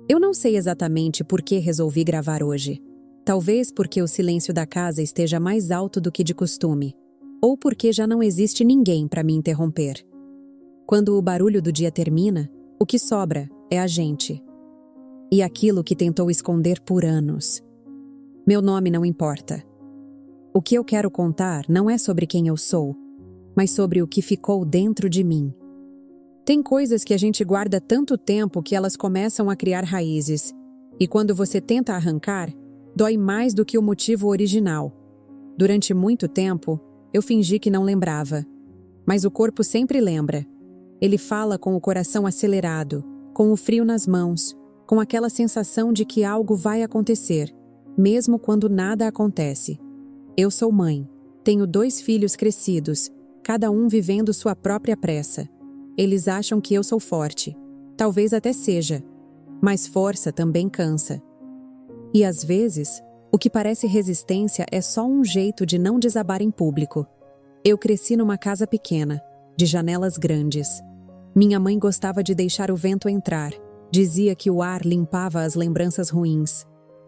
Eu não sei exatamente por que resolvi gravar hoje. Talvez porque o silêncio da casa esteja mais alto do que de costume, ou porque já não existe ninguém para me interromper. Quando o barulho do dia termina, o que sobra é a gente. E aquilo que tentou esconder por anos. Meu nome não importa. O que eu quero contar não é sobre quem eu sou, mas sobre o que ficou dentro de mim. Tem coisas que a gente guarda tanto tempo que elas começam a criar raízes, e quando você tenta arrancar, dói mais do que o motivo original. Durante muito tempo, eu fingi que não lembrava. Mas o corpo sempre lembra. Ele fala com o coração acelerado, com o frio nas mãos, com aquela sensação de que algo vai acontecer, mesmo quando nada acontece. Eu sou mãe. Tenho 2 filhos crescidos, cada um vivendo sua própria pressa. Eles acham que eu sou forte. Talvez até seja. Mas força também cansa. E às vezes, o que parece resistência é só um jeito de não desabar em público. Eu cresci numa casa pequena, de janelas grandes. Minha mãe gostava de deixar o vento entrar. Dizia que o ar limpava as lembranças ruins.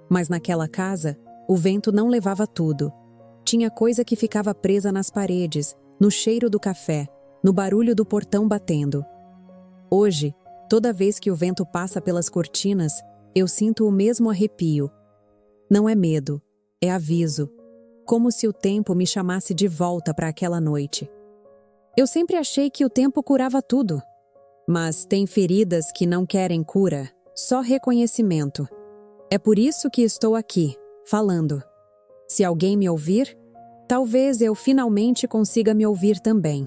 Mas naquela casa, o vento não levava tudo. Tinha coisa que ficava presa nas paredes, no cheiro do café, no barulho do portão batendo. Hoje, toda vez que o vento passa pelas cortinas, eu sinto o mesmo arrepio. Não é medo, é aviso. Como se o tempo me chamasse de volta para aquela noite. Eu sempre achei que o tempo curava tudo. Mas tem feridas que não querem cura, só reconhecimento. É por isso que estou aqui, falando. Se alguém me ouvir, talvez eu finalmente consiga me ouvir também.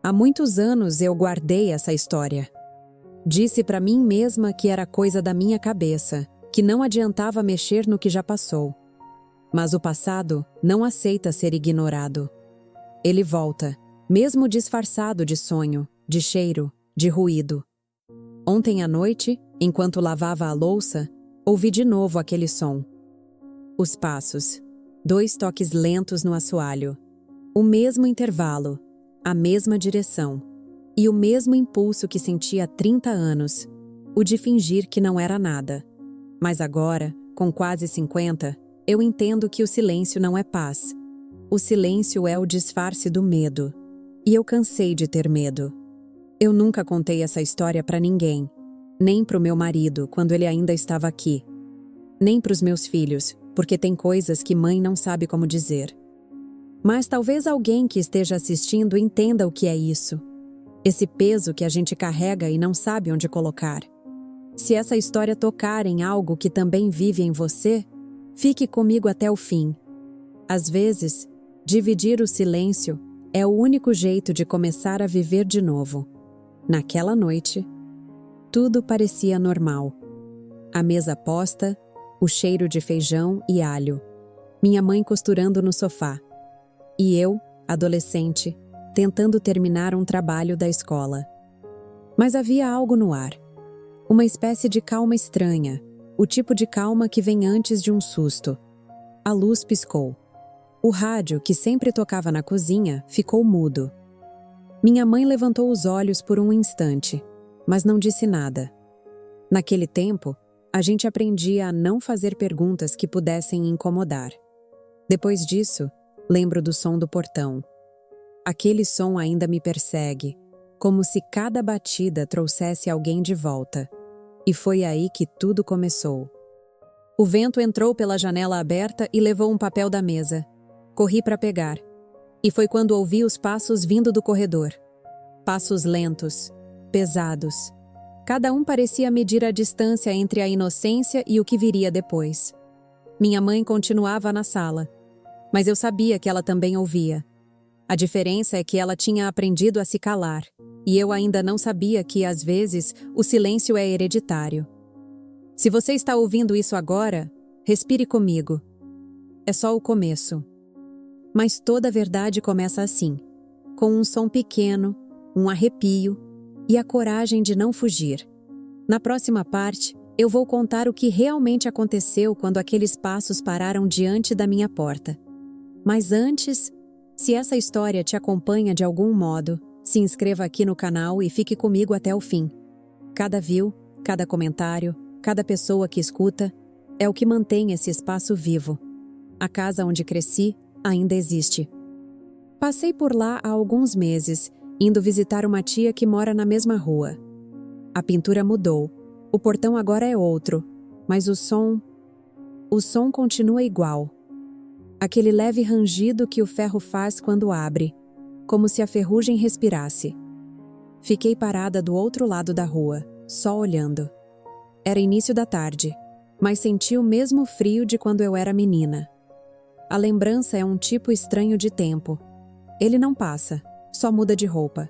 Há muitos anos eu guardei essa história. Disse para mim mesma que era coisa da minha cabeça, que não adiantava mexer no que já passou. Mas o passado não aceita ser ignorado. Ele volta, mesmo disfarçado de sonho, de cheiro, de ruído. Ontem à noite, enquanto lavava a louça, ouvi de novo aquele som. Os passos, 2 toques lentos no assoalho. O mesmo intervalo, a mesma direção. E o mesmo impulso que senti há 30 anos, o de fingir que não era nada. Mas agora, com quase 50, eu entendo que o silêncio não é paz. O silêncio é o disfarce do medo. E eu cansei de ter medo. Eu nunca contei essa história para ninguém. Nem pro meu marido, quando ele ainda estava aqui. Nem pros meus filhos, porque tem coisas que mãe não sabe como dizer. Mas talvez alguém que esteja assistindo entenda o que é isso. Esse peso que a gente carrega e não sabe onde colocar. Se essa história tocar em algo que também vive em você, fique comigo até o fim. Às vezes, dividir o silêncio é o único jeito de começar a viver de novo. Naquela noite, tudo parecia normal. A mesa posta, o cheiro de feijão e alho. Minha mãe costurando no sofá. E eu, adolescente, tentando terminar um trabalho da escola. Mas havia algo no ar. Uma espécie de calma estranha, o tipo de calma que vem antes de um susto. A luz piscou. O rádio, que sempre tocava na cozinha, ficou mudo. Minha mãe levantou os olhos por um instante, mas não disse nada. Naquele tempo, a gente aprendia a não fazer perguntas que pudessem incomodar. Depois disso, lembro do som do portão. Aquele som ainda me persegue, como se cada batida trouxesse alguém de volta. E foi aí que tudo começou. O vento entrou pela janela aberta e levou um papel da mesa. Corri para pegar. E foi quando ouvi os passos vindo do corredor. Passos lentos, pesados. Cada um parecia medir a distância entre a inocência e o que viria depois. Minha mãe continuava na sala, mas eu sabia que ela também ouvia. A diferença é que ela tinha aprendido a se calar, e eu ainda não sabia que, às vezes, o silêncio é hereditário. Se você está ouvindo isso agora, respire comigo. É só o começo. Mas toda verdade começa assim, com um som pequeno, um arrepio e a coragem de não fugir. Na próxima parte, eu vou contar o que realmente aconteceu quando aqueles passos pararam diante da minha porta. Mas antes, se essa história te acompanha de algum modo, se inscreva aqui no canal e fique comigo até o fim. Cada view, cada comentário, Cada pessoa que escuta é o que mantém esse espaço vivo. A casa onde cresci ainda existe. Passei por lá há alguns meses, indo visitar uma tia que mora na mesma rua. A pintura mudou, o portão agora é outro, mas o som continua igual. Aquele leve rangido que o ferro faz quando abre, como se a ferrugem respirasse. Fiquei parada do outro lado da rua, só olhando. Era início da tarde, mas senti o mesmo frio de quando eu era menina. A lembrança é um tipo estranho de tempo. Ele não passa, só muda de roupa.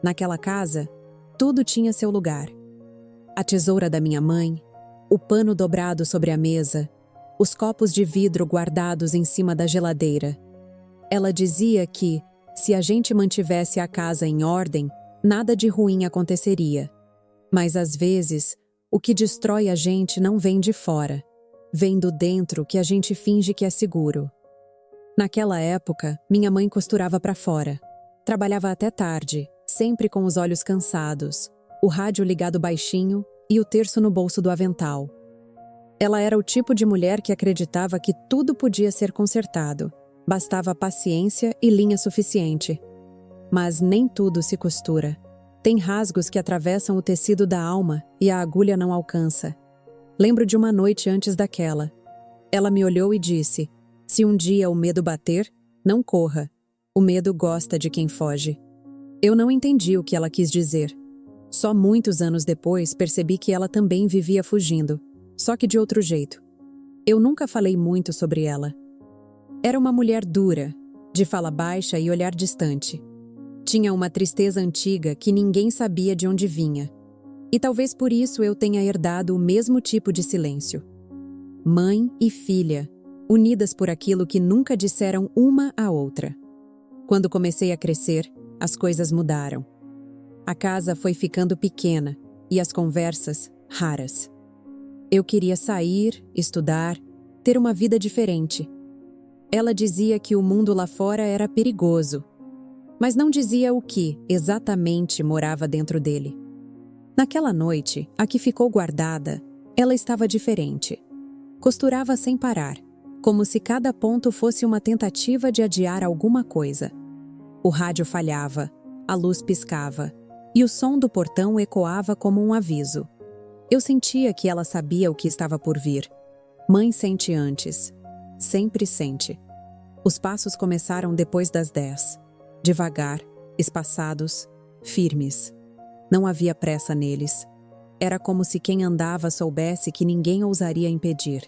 Naquela casa, tudo tinha seu lugar. A tesoura da minha mãe, o pano dobrado sobre a mesa, os copos de vidro guardados em cima da geladeira. Ela dizia que, se a gente mantivesse a casa em ordem, nada de ruim aconteceria. Mas às vezes, o que destrói a gente não vem de fora, vem do dentro que a gente finge que é seguro. Naquela época, minha mãe costurava para fora. Trabalhava até tarde, sempre com os olhos cansados, o rádio ligado baixinho e o terço no bolso do avental. Ela era o tipo de mulher que acreditava que tudo podia ser consertado, bastava paciência e linha suficiente. Mas nem tudo se costura. Tem rasgos que atravessam o tecido da alma e a agulha não alcança. Lembro de uma noite antes daquela. Ela me olhou e disse: "Se um dia o medo bater, não corra. O medo gosta de quem foge." Eu não entendi o que ela quis dizer. Só muitos anos depois percebi que ela também vivia fugindo, só que de outro jeito. Eu nunca falei muito sobre ela. Era uma mulher dura, de fala baixa e olhar distante. Tinha uma tristeza antiga que ninguém sabia de onde vinha. E talvez por isso eu tenha herdado o mesmo tipo de silêncio. Mãe e filha, unidas por aquilo que nunca disseram uma à outra. Quando comecei a crescer, as coisas mudaram. A casa foi ficando pequena e as conversas raras. Eu queria sair, estudar, ter uma vida diferente. Ela dizia que o mundo lá fora era perigoso, mas não dizia o que exatamente morava dentro dele. Naquela noite, a que ficou guardada, ela estava diferente. Costurava sem parar, como se cada ponto fosse uma tentativa de adiar alguma coisa. O rádio falhava, a luz piscava, e o som do portão ecoava como um aviso. Eu sentia que ela sabia o que estava por vir. Mãe sente antes. Sempre sente. Os passos começaram depois das 10. Devagar, espaçados, firmes. Não havia pressa neles. Era como se quem andava soubesse que ninguém ousaria impedir.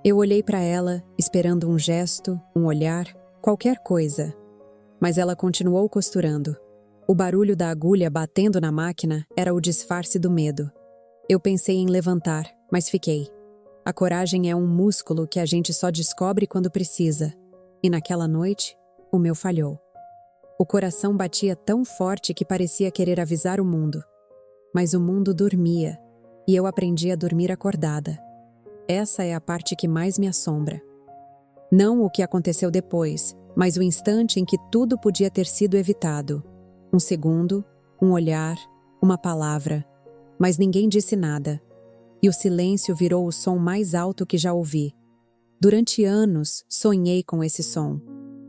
Eu olhei para ela, esperando um gesto, um olhar, qualquer coisa. Mas ela continuou costurando. O barulho da agulha batendo na máquina era o disfarce do medo. Eu pensei em levantar, mas fiquei. A coragem é um músculo que a gente só descobre quando precisa. E naquela noite, o meu falhou. O coração batia tão forte que parecia querer avisar o mundo. Mas o mundo dormia, e eu aprendi a dormir acordada. Essa é a parte que mais me assombra. Não o que aconteceu depois, mas o instante em que tudo podia ter sido evitado. Um segundo, um olhar, uma palavra, mas ninguém disse nada. E o silêncio virou o som mais alto que já ouvi. Durante anos, sonhei com esse som.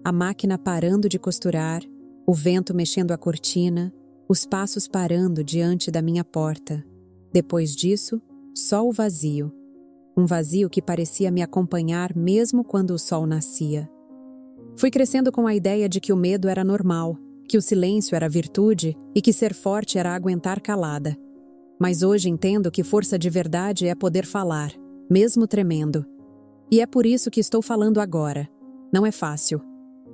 A máquina parando de costurar, o vento mexendo a cortina, os passos parando diante da minha porta. Depois disso, só o vazio. Um vazio que parecia me acompanhar mesmo quando o sol nascia. Fui crescendo com a ideia de que o medo era normal, que o silêncio era virtude e que ser forte era aguentar calada. Mas hoje entendo que força de verdade é poder falar, mesmo tremendo. E é por isso que estou falando agora. Não é fácil.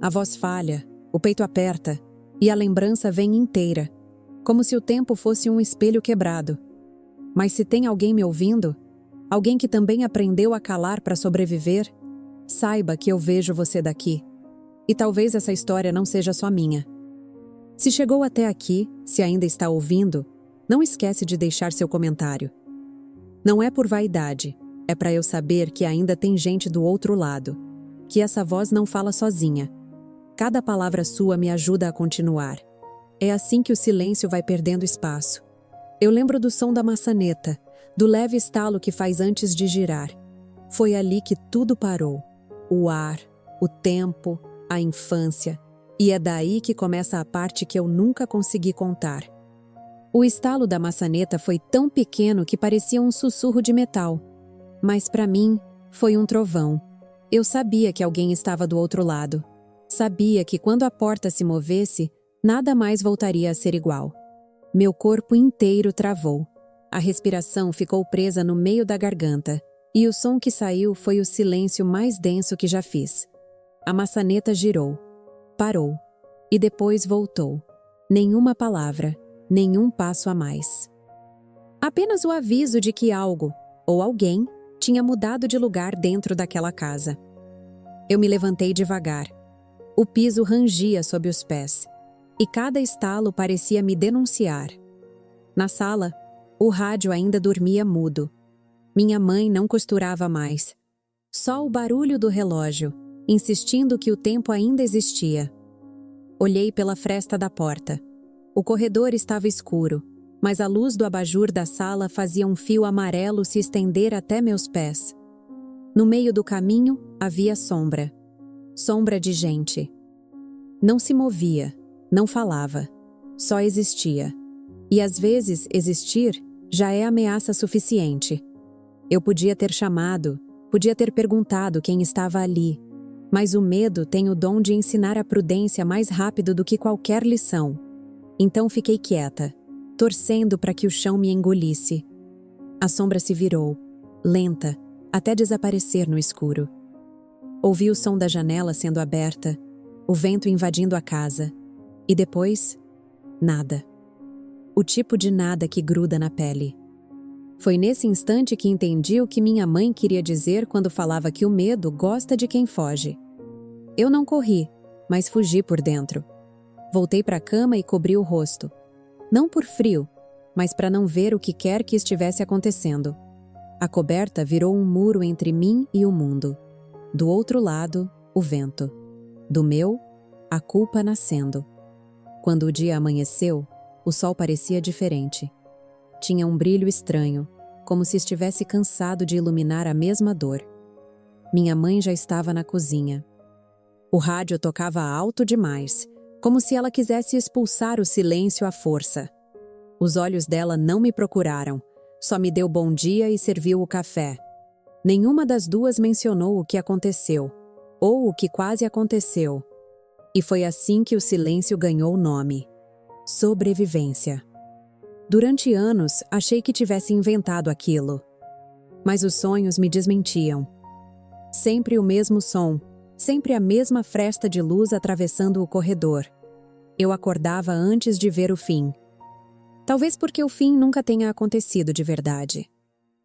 A voz falha, o peito aperta, e a lembrança vem inteira, como se o tempo fosse um espelho quebrado. Mas se tem alguém me ouvindo, alguém que também aprendeu a calar para sobreviver, saiba que eu vejo você daqui. E talvez essa história não seja só minha. Se chegou até aqui, se ainda está ouvindo, não esquece de deixar seu comentário. Não é por vaidade, é para eu saber que ainda tem gente do outro lado, que essa voz não fala sozinha. Cada palavra sua me ajuda a continuar. É assim que o silêncio vai perdendo espaço. Eu lembro do som da maçaneta, do leve estalo que faz antes de girar. Foi ali que tudo parou. O ar, o tempo, a infância. E é daí que começa a parte que eu nunca consegui contar. O estalo da maçaneta foi tão pequeno que parecia um sussurro de metal. Mas para mim, foi um trovão. Eu sabia que alguém estava do outro lado. Sabia que quando a porta se movesse, nada mais voltaria a ser igual. Meu corpo inteiro travou. A respiração ficou presa no meio da garganta, e o som que saiu foi o silêncio mais denso que já fiz. A maçaneta girou, parou, e depois voltou. Nenhuma palavra, nenhum passo a mais. Apenas o aviso de que algo, ou alguém, tinha mudado de lugar dentro daquela casa. Eu me levantei devagar. O piso rangia sob os pés, e cada estalo parecia me denunciar. Na sala, o rádio ainda dormia mudo. Minha mãe não costurava mais. Só o barulho do relógio, insistindo que o tempo ainda existia. Olhei pela fresta da porta. O corredor estava escuro, mas a luz do abajur da sala fazia um fio amarelo se estender até meus pés. No meio do caminho, havia sombra. Sombra de gente. Não se movia, não falava, só existia. E às vezes existir já é ameaça suficiente. Eu podia ter chamado, podia ter perguntado quem estava ali, mas o medo tem o dom de ensinar a prudência mais rápido do que qualquer lição. Então fiquei quieta, torcendo para que o chão me engolisse. A sombra se virou, lenta, até desaparecer no escuro. Ouvi o som da janela sendo aberta, o vento invadindo a casa. E depois, nada. O tipo de nada que gruda na pele. Foi nesse instante que entendi o que minha mãe queria dizer quando falava que o medo gosta de quem foge. Eu não corri, mas fugi por dentro. Voltei para a cama e cobri o rosto. Não por frio, mas para não ver o que quer que estivesse acontecendo. A coberta virou um muro entre mim e o mundo. Do outro lado, o vento. Do meu, a culpa nascendo. Quando o dia amanheceu, o sol parecia diferente. Tinha um brilho estranho, como se estivesse cansado de iluminar a mesma dor. Minha mãe já estava na cozinha. O rádio tocava alto demais, como se ela quisesse expulsar o silêncio à força. Os olhos dela não me procuraram, só me deu bom dia e serviu o café. Nenhuma das duas mencionou o que aconteceu, ou o que quase aconteceu. E foi assim que o silêncio ganhou nome: sobrevivência. Durante anos, achei que tivesse inventado aquilo. Mas os sonhos me desmentiam. Sempre o mesmo som, sempre a mesma fresta de luz atravessando o corredor. Eu acordava antes de ver o fim. Talvez porque o fim nunca tenha acontecido de verdade.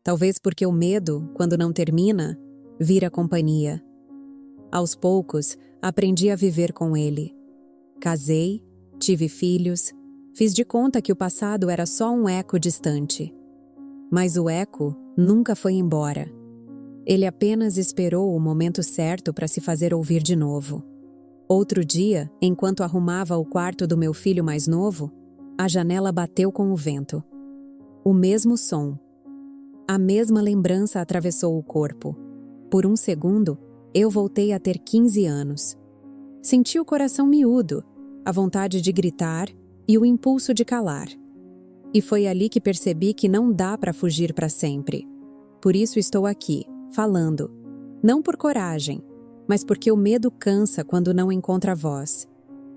Talvez porque o medo, quando não termina, vira companhia. Aos poucos, aprendi a viver com ele. Casei, tive filhos, fiz de conta que o passado era só um eco distante. Mas o eco nunca foi embora. Ele apenas esperou o momento certo para se fazer ouvir de novo. Outro dia, enquanto arrumava o quarto do meu filho mais novo, a janela bateu com o vento. O mesmo som. A mesma lembrança atravessou o corpo. Por um segundo, eu voltei a ter 15 anos. Senti o coração miúdo, a vontade de gritar e o impulso de calar. E foi ali que percebi que não dá para fugir para sempre. Por isso estou aqui, falando. Não por coragem, mas porque o medo cansa quando não encontra voz.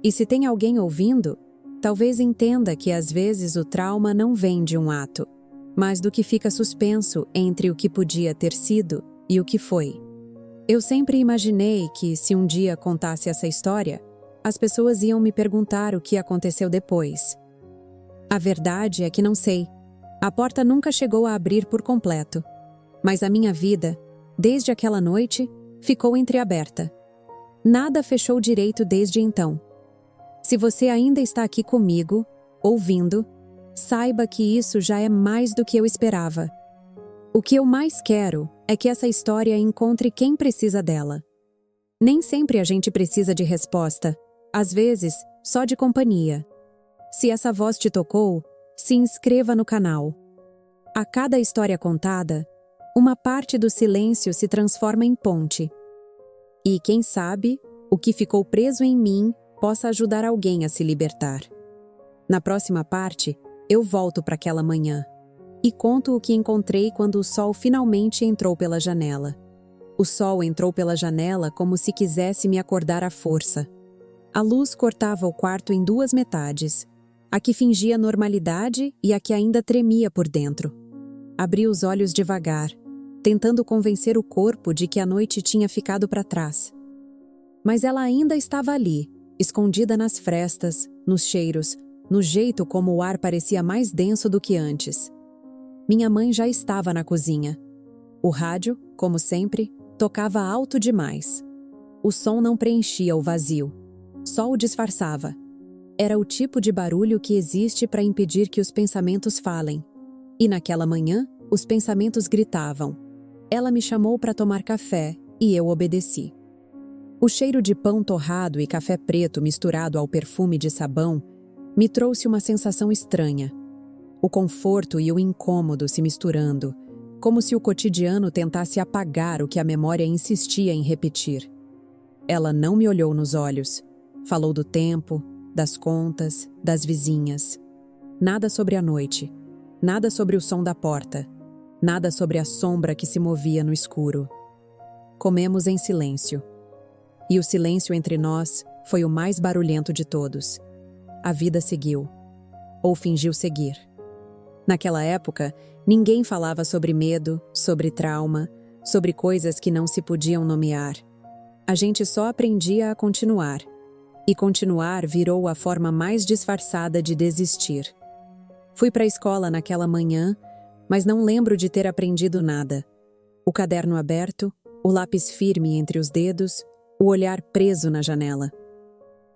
E se tem alguém ouvindo, talvez entenda que às vezes o trauma não vem de um ato, mas do que fica suspenso entre o que podia ter sido e o que foi. Eu sempre imaginei que, se um dia contasse essa história, as pessoas iam me perguntar o que aconteceu depois. A verdade é que não sei. A porta nunca chegou a abrir por completo. Mas a minha vida, desde aquela noite, ficou entreaberta. Nada fechou direito desde então. Se você ainda está aqui comigo, ouvindo, saiba que isso já é mais do que eu esperava. O que eu mais quero é que essa história encontre quem precisa dela. Nem sempre a gente precisa de resposta, às vezes, só de companhia. Se essa voz te tocou, se inscreva no canal. A cada história contada, uma parte do silêncio se transforma em ponte. E, quem sabe, o que ficou preso em mim possa ajudar alguém a se libertar. Na próxima parte, eu volto para aquela manhã e conto o que encontrei quando o sol finalmente entrou pela janela. O sol entrou pela janela como se quisesse me acordar à força. A luz cortava o quarto em duas metades, a que fingia normalidade e a que ainda tremia por dentro. Abri os olhos devagar, tentando convencer o corpo de que a noite tinha ficado para trás. Mas ela ainda estava ali, escondida nas frestas, nos cheiros, no jeito como o ar parecia mais denso do que antes. Minha mãe já estava na cozinha. O rádio, como sempre, tocava alto demais. O som não preenchia o vazio, só o disfarçava. Era o tipo de barulho que existe para impedir que os pensamentos falem. E naquela manhã, os pensamentos gritavam. Ela me chamou para tomar café e eu obedeci. O cheiro de pão torrado e café preto misturado ao perfume de sabão me trouxe uma sensação estranha. O conforto e o incômodo se misturando, como se o cotidiano tentasse apagar o que a memória insistia em repetir. Ela não me olhou nos olhos. Falou do tempo, das contas, das vizinhas. Nada sobre a noite. Nada sobre o som da porta. Nada sobre a sombra que se movia no escuro. Comemos em silêncio. E o silêncio entre nós foi o mais barulhento de todos. A vida seguiu. Ou fingiu seguir. Naquela época, ninguém falava sobre medo, sobre trauma, sobre coisas que não se podiam nomear. A gente só aprendia a continuar. E continuar virou a forma mais disfarçada de desistir. Fui para a escola naquela manhã, mas não lembro de ter aprendido nada. O caderno aberto, o lápis firme entre os dedos, o olhar preso na janela.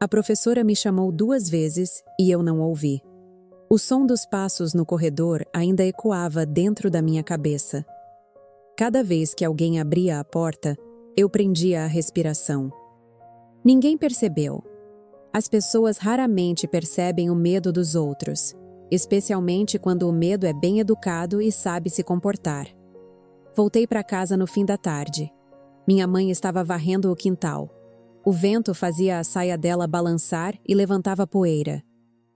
A professora me chamou 2 vezes e eu não ouvi. O som dos passos no corredor ainda ecoava dentro da minha cabeça. Cada vez que alguém abria a porta, eu prendia a respiração. Ninguém percebeu. As pessoas raramente percebem o medo dos outros, especialmente quando o medo é bem educado e sabe se comportar. Voltei para casa no fim da tarde. Minha mãe estava varrendo o quintal. O vento fazia a saia dela balançar e levantava poeira.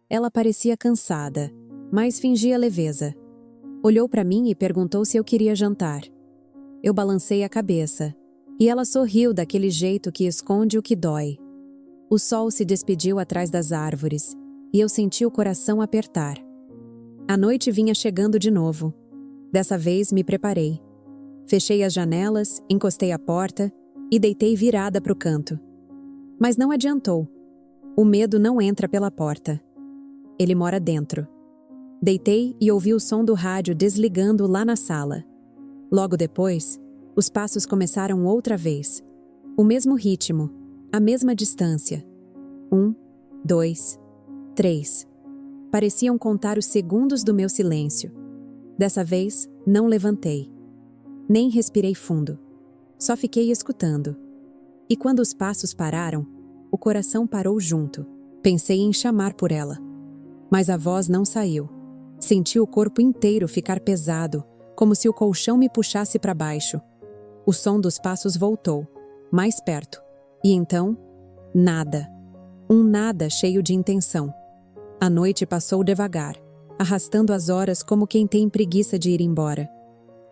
Ela parecia cansada, mas fingia leveza. Olhou para mim e perguntou se eu queria jantar. Eu balancei a cabeça, e ela sorriu daquele jeito que esconde o que dói. O sol se despediu atrás das árvores, e eu senti o coração apertar. A noite vinha chegando de novo. Dessa vez me preparei. Fechei as janelas, encostei a porta e deitei virada para o canto. Mas não adiantou. O medo não entra pela porta. Ele mora dentro. Deitei e ouvi o som do rádio desligando lá na sala. Logo depois, os passos começaram outra vez. O mesmo ritmo, a mesma distância. 1, 2, 3. Pareciam contar os segundos do meu silêncio. Dessa vez, não levantei. Nem respirei fundo. Só fiquei escutando. E quando os passos pararam, o coração parou junto. Pensei em chamar por ela. Mas a voz não saiu. Senti o corpo inteiro ficar pesado, como se o colchão me puxasse para baixo. O som dos passos voltou, mais perto. E então, nada. Um nada cheio de intenção. A noite passou devagar, arrastando as horas como quem tem preguiça de ir embora.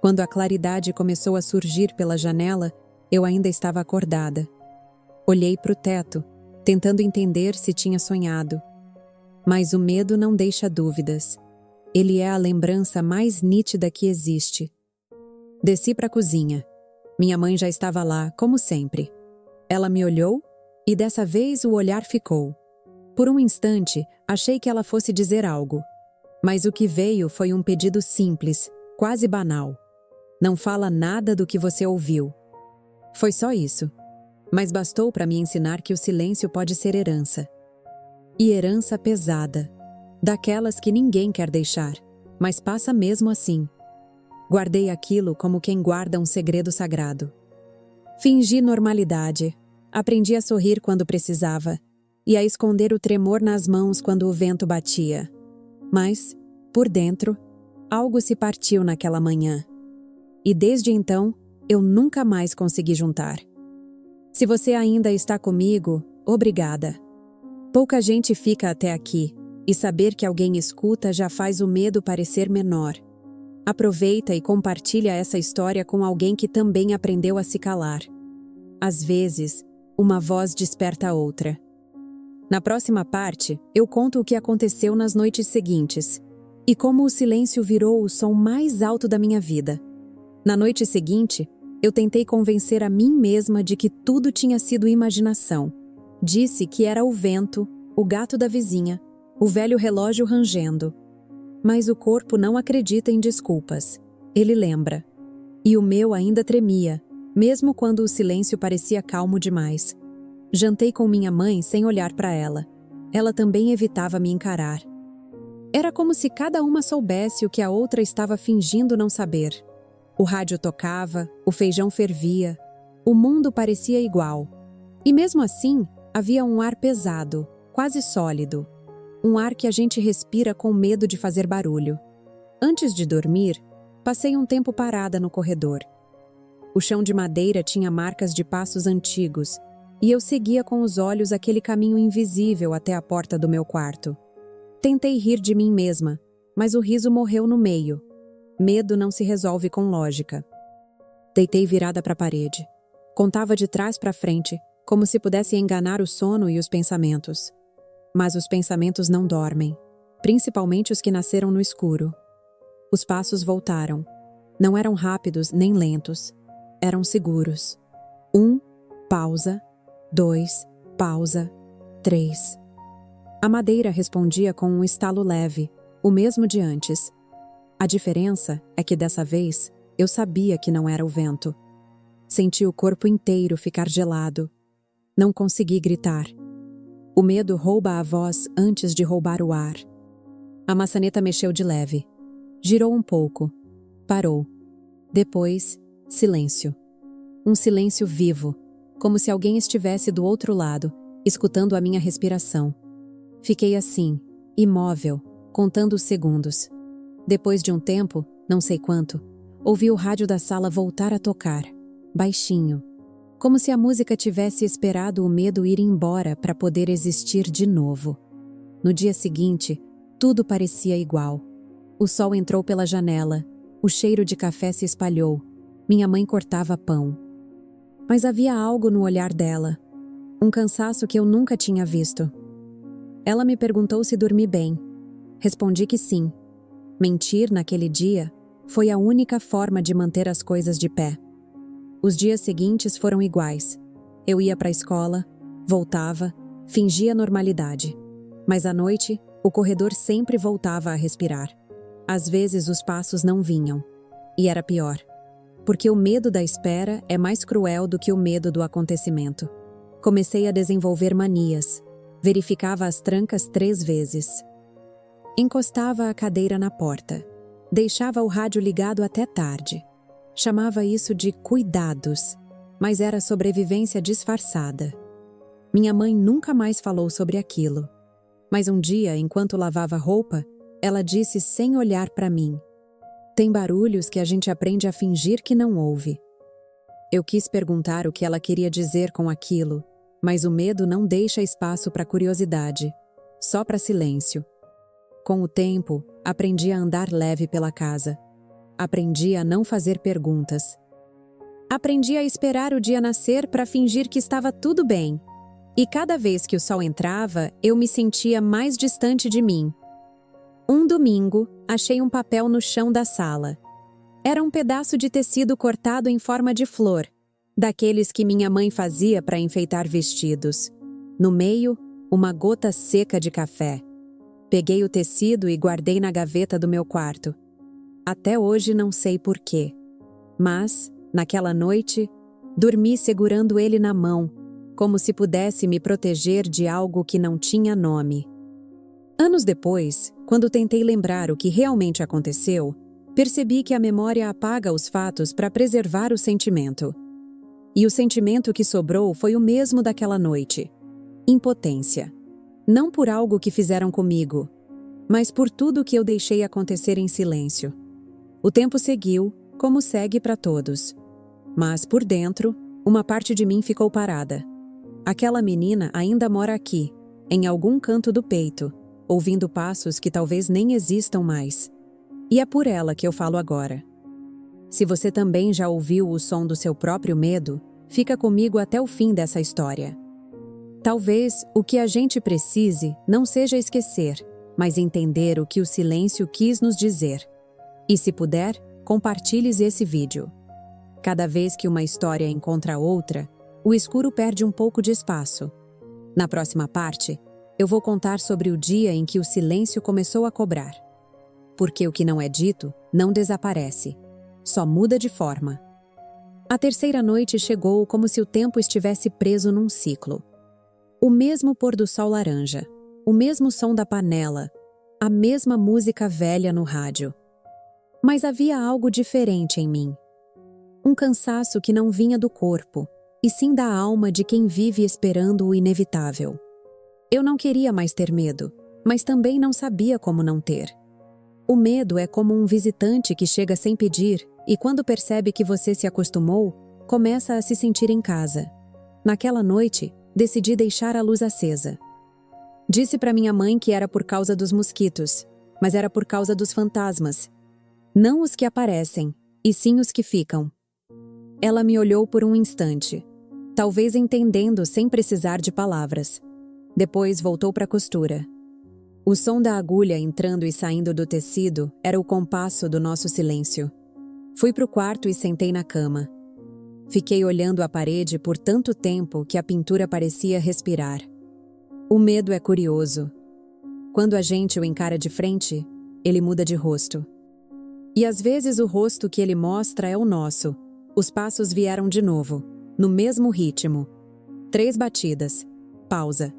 Quando a claridade começou a surgir pela janela, eu ainda estava acordada. Olhei para o teto, tentando entender se tinha sonhado. Mas o medo não deixa dúvidas. Ele é a lembrança mais nítida que existe. Desci para a cozinha. Minha mãe já estava lá, como sempre. Ela me olhou e dessa vez o olhar ficou. Por um instante, achei que ela fosse dizer algo. Mas o que veio foi um pedido simples, quase banal. Não fala nada do que você ouviu. Foi só isso. Mas bastou para me ensinar que o silêncio pode ser herança. E herança pesada. Daquelas que ninguém quer deixar, mas passa mesmo assim. Guardei aquilo como quem guarda um segredo sagrado. Fingi normalidade. Aprendi a sorrir quando precisava e a esconder o tremor nas mãos quando o vento batia. Mas, por dentro, algo se partiu naquela manhã. E desde então, eu nunca mais consegui juntar. Se você ainda está comigo, obrigada. Pouca gente fica até aqui, e saber que alguém escuta já faz o medo parecer menor. Aproveita e compartilha essa história com alguém que também aprendeu a se calar. Às vezes, uma voz desperta outra. Na próxima parte, eu conto o que aconteceu nas noites seguintes e como o silêncio virou o som mais alto da minha vida. Na noite seguinte, eu tentei convencer a mim mesma de que tudo tinha sido imaginação. Disse que era o vento, o gato da vizinha, o velho relógio rangendo. Mas o corpo não acredita em desculpas. Ele lembra. E o meu ainda tremia, mesmo quando o silêncio parecia calmo demais. Jantei com minha mãe sem olhar para ela. Ela também evitava me encarar. Era como se cada uma soubesse o que a outra estava fingindo não saber. O rádio tocava, o feijão fervia, o mundo parecia igual. E mesmo assim, havia um ar pesado, quase sólido. Um ar que a gente respira com medo de fazer barulho. Antes de dormir, passei um tempo parada no corredor. O chão de madeira tinha marcas de passos antigos, e eu seguia com os olhos aquele caminho invisível até a porta do meu quarto. Tentei rir de mim mesma, mas o riso morreu no meio. Medo não se resolve com lógica. Deitei virada para a parede. Contava de trás para frente, como se pudesse enganar o sono e os pensamentos. Mas os pensamentos não dormem, principalmente os que nasceram no escuro. Os passos voltaram. Não eram rápidos nem lentos. Eram seguros. 1, pausa. 2, pausa. 3. A madeira respondia com um estalo leve, o mesmo de antes. A diferença é que dessa vez eu sabia que não era o vento. Senti o corpo inteiro ficar gelado. Não consegui gritar. O medo rouba a voz antes de roubar o ar. A maçaneta mexeu de leve. Girou um pouco. Parou. Depois, silêncio. Um silêncio vivo, como se alguém estivesse do outro lado, escutando a minha respiração. Fiquei assim, imóvel, contando os segundos. Depois de um tempo, não sei quanto, ouvi o rádio da sala voltar a tocar, baixinho, como se a música tivesse esperado o medo ir embora para poder existir de novo. No dia seguinte, tudo parecia igual. O sol entrou pela janela, o cheiro de café se espalhou, minha mãe cortava pão. Mas havia algo no olhar dela, um cansaço que eu nunca tinha visto. Ela me perguntou se dormi bem. Respondi que sim. Mentir naquele dia foi a única forma de manter as coisas de pé. Os dias seguintes foram iguais. Eu ia para a escola, voltava, fingia normalidade. Mas à noite, o corredor sempre voltava a respirar. Às vezes os passos não vinham. E era pior. Porque o medo da espera é mais cruel do que o medo do acontecimento. Comecei a desenvolver manias. Verificava as trancas 3 vezes. Encostava a cadeira na porta. Deixava o rádio ligado até tarde. Chamava isso de cuidados, mas era sobrevivência disfarçada. Minha mãe nunca mais falou sobre aquilo. Mas um dia, enquanto lavava roupa, ela disse sem olhar para mim: "Tem barulhos que a gente aprende a fingir que não ouve." Eu quis perguntar o que ela queria dizer com aquilo, mas o medo não deixa espaço para curiosidade, só para silêncio. Com o tempo, aprendi a andar leve pela casa. Aprendi a não fazer perguntas. Aprendi a esperar o dia nascer para fingir que estava tudo bem. E cada vez que o sol entrava, eu me sentia mais distante de mim. Um domingo, achei um papel no chão da sala. Era um pedaço de tecido cortado em forma de flor, daqueles que minha mãe fazia para enfeitar vestidos. No meio, uma gota seca de café. Peguei o tecido e guardei na gaveta do meu quarto. Até hoje não sei porquê. Mas, naquela noite, dormi segurando ele na mão, como se pudesse me proteger de algo que não tinha nome. Anos depois, quando tentei lembrar o que realmente aconteceu, percebi que a memória apaga os fatos para preservar o sentimento. E o sentimento que sobrou foi o mesmo daquela noite: impotência. Não por algo que fizeram comigo, mas por tudo que eu deixei acontecer em silêncio. O tempo seguiu, como segue para todos. Mas, por dentro, uma parte de mim ficou parada. Aquela menina ainda mora aqui, em algum canto do peito, ouvindo passos que talvez nem existam mais. E é por ela que eu falo agora. Se você também já ouviu o som do seu próprio medo, fica comigo até o fim dessa história. Talvez o que a gente precise não seja esquecer, mas entender o que o silêncio quis nos dizer. E se puder, compartilhe esse vídeo. Cada vez que uma história encontra outra, o escuro perde um pouco de espaço. Na próxima parte, eu vou contar sobre o dia em que o silêncio começou a cobrar. Porque o que não é dito não desaparece, só muda de forma. A terceira noite chegou como se o tempo estivesse preso num ciclo. O mesmo pôr do sol laranja, o mesmo som da panela, a mesma música velha no rádio. Mas havia algo diferente em mim. Um cansaço que não vinha do corpo, e sim da alma de quem vive esperando o inevitável. Eu não queria mais ter medo, mas também não sabia como não ter. O medo é como um visitante que chega sem pedir e, quando percebe que você se acostumou, começa a se sentir em casa. Naquela noite, decidi deixar a luz acesa. Disse para minha mãe que era por causa dos mosquitos, mas era por causa dos fantasmas. Não os que aparecem, e sim os que ficam. Ela me olhou por um instante, talvez entendendo sem precisar de palavras. Depois voltou para a costura. O som da agulha entrando e saindo do tecido era o compasso do nosso silêncio. Fui para o quarto e sentei na cama. Fiquei olhando a parede por tanto tempo que a pintura parecia respirar. O medo é curioso. Quando a gente o encara de frente, ele muda de rosto. E às vezes o rosto que ele mostra é o nosso. Os passos vieram de novo, no mesmo ritmo. 3 batidas. Pausa.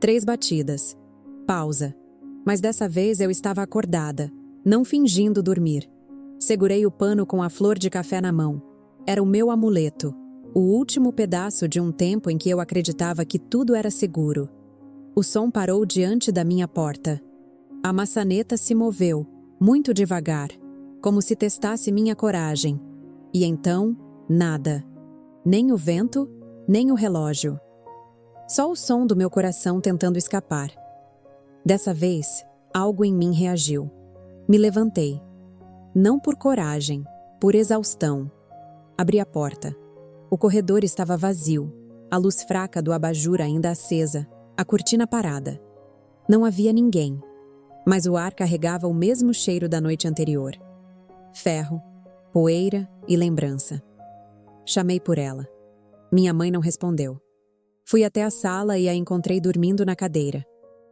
3 batidas. Pausa. Mas dessa vez eu estava acordada, não fingindo dormir. Segurei o pano com a flor de café na mão. Era o meu amuleto, o último pedaço de um tempo em que eu acreditava que tudo era seguro. O som parou diante da minha porta. A maçaneta se moveu, muito devagar, como se testasse minha coragem. E então, nada. Nem o vento, nem o relógio. Só o som do meu coração tentando escapar. Dessa vez, algo em mim reagiu. Me levantei. Não por coragem, por exaustão. Abri a porta. O corredor estava vazio, a luz fraca do abajur ainda acesa, a cortina parada. Não havia ninguém, mas o ar carregava o mesmo cheiro da noite anterior. Ferro, poeira e lembrança. Chamei por ela. Minha mãe não respondeu. Fui até a sala e a encontrei dormindo na cadeira.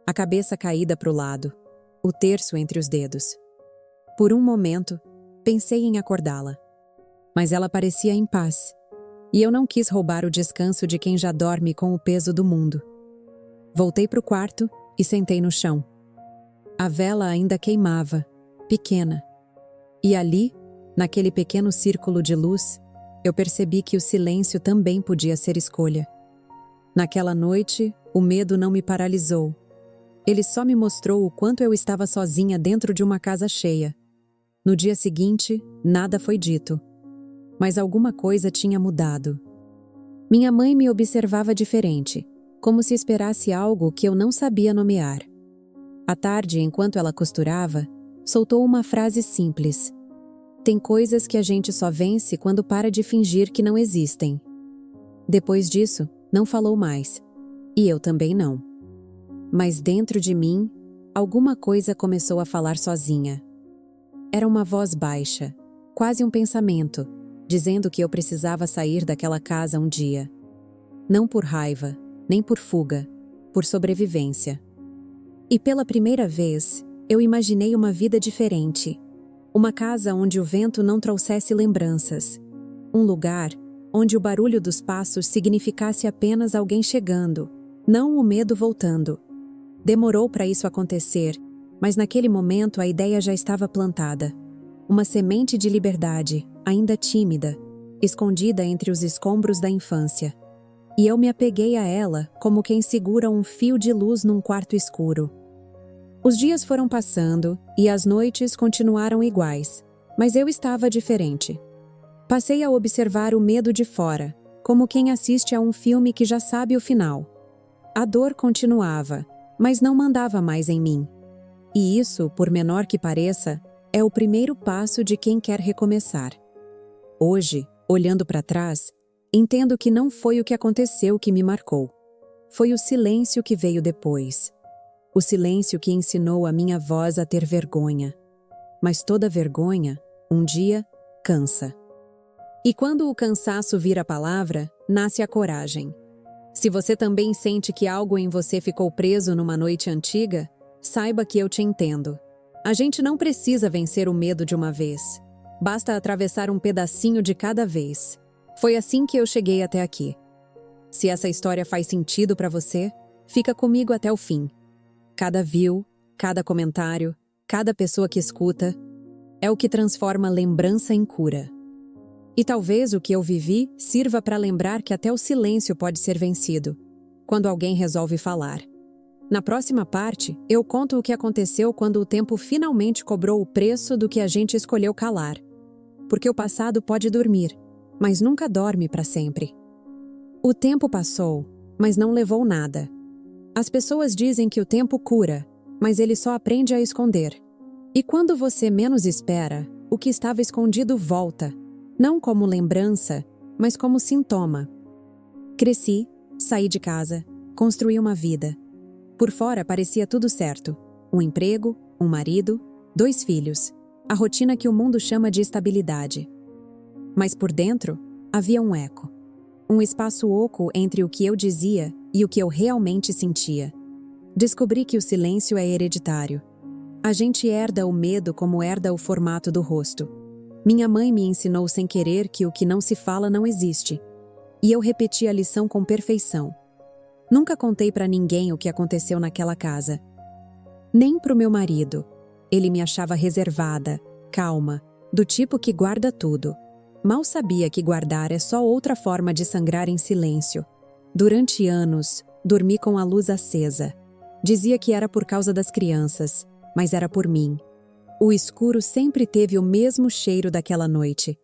A cabeça caída para o lado, o terço entre os dedos. Por um momento, pensei em acordá-la. Mas ela parecia em paz, e eu não quis roubar o descanso de quem já dorme com o peso do mundo. Voltei para o quarto e sentei no chão. A vela ainda queimava, pequena. E ali, naquele pequeno círculo de luz, eu percebi que o silêncio também podia ser escolha. Naquela noite, o medo não me paralisou. Ele só me mostrou o quanto eu estava sozinha dentro de uma casa cheia. No dia seguinte, nada foi dito. Mas alguma coisa tinha mudado. Minha mãe me observava diferente, como se esperasse algo que eu não sabia nomear. À tarde, enquanto ela costurava, soltou uma frase simples. Tem coisas que a gente só vence quando para de fingir que não existem. Depois disso, não falou mais. E eu também não. Mas dentro de mim, alguma coisa começou a falar sozinha. Era uma voz baixa, quase um pensamento, dizendo que eu precisava sair daquela casa um dia. Não por raiva, nem por fuga, por sobrevivência. E pela primeira vez, eu imaginei uma vida diferente. Uma casa onde o vento não trouxesse lembranças. Um lugar onde o barulho dos passos significasse apenas alguém chegando, não o medo voltando. Demorou para isso acontecer, mas naquele momento a ideia já estava plantada. Uma semente de liberdade, ainda tímida, escondida entre os escombros da infância. E eu me apeguei a ela como quem segura um fio de luz num quarto escuro. Os dias foram passando e as noites continuaram iguais, mas eu estava diferente. Passei a observar o medo de fora, como quem assiste a um filme que já sabe o final. A dor continuava, mas não mandava mais em mim. E isso, por menor que pareça, é o primeiro passo de quem quer recomeçar. Hoje, olhando para trás, entendo que não foi o que aconteceu que me marcou. Foi o silêncio que veio depois. O silêncio que ensinou a minha voz a ter vergonha. Mas toda vergonha, um dia, cansa. E quando o cansaço vira palavra, nasce a coragem. Se você também sente que algo em você ficou preso numa noite antiga, saiba que eu te entendo. A gente não precisa vencer o medo de uma vez. Basta atravessar um pedacinho de cada vez. Foi assim que eu cheguei até aqui. Se essa história faz sentido para você, fica comigo até o fim. Cada view, cada comentário, cada pessoa que escuta, é o que transforma lembrança em cura. E talvez o que eu vivi sirva para lembrar que até o silêncio pode ser vencido, quando alguém resolve falar. Na próxima parte, eu conto o que aconteceu quando o tempo finalmente cobrou o preço do que a gente escolheu calar. Porque o passado pode dormir, mas nunca dorme para sempre. O tempo passou, mas não levou nada. As pessoas dizem que o tempo cura, mas ele só aprende a esconder. E quando você menos espera, o que estava escondido volta, não como lembrança, mas como sintoma. Cresci, saí de casa, construí uma vida. Por fora parecia tudo certo. Um emprego, um marido, 2 filhos. A rotina que o mundo chama de estabilidade. Mas por dentro, havia um eco. Um espaço oco entre o que eu dizia e o que eu realmente sentia. Descobri que o silêncio é hereditário. A gente herda o medo como herda o formato do rosto. Minha mãe me ensinou sem querer que o que não se fala não existe. E eu repeti a lição com perfeição. Nunca contei para ninguém o que aconteceu naquela casa. Nem pro meu marido. Ele me achava reservada, calma, do tipo que guarda tudo. Mal sabia que guardar é só outra forma de sangrar em silêncio. Durante anos, dormi com a luz acesa. Dizia que era por causa das crianças, mas era por mim. O escuro sempre teve o mesmo cheiro daquela noite.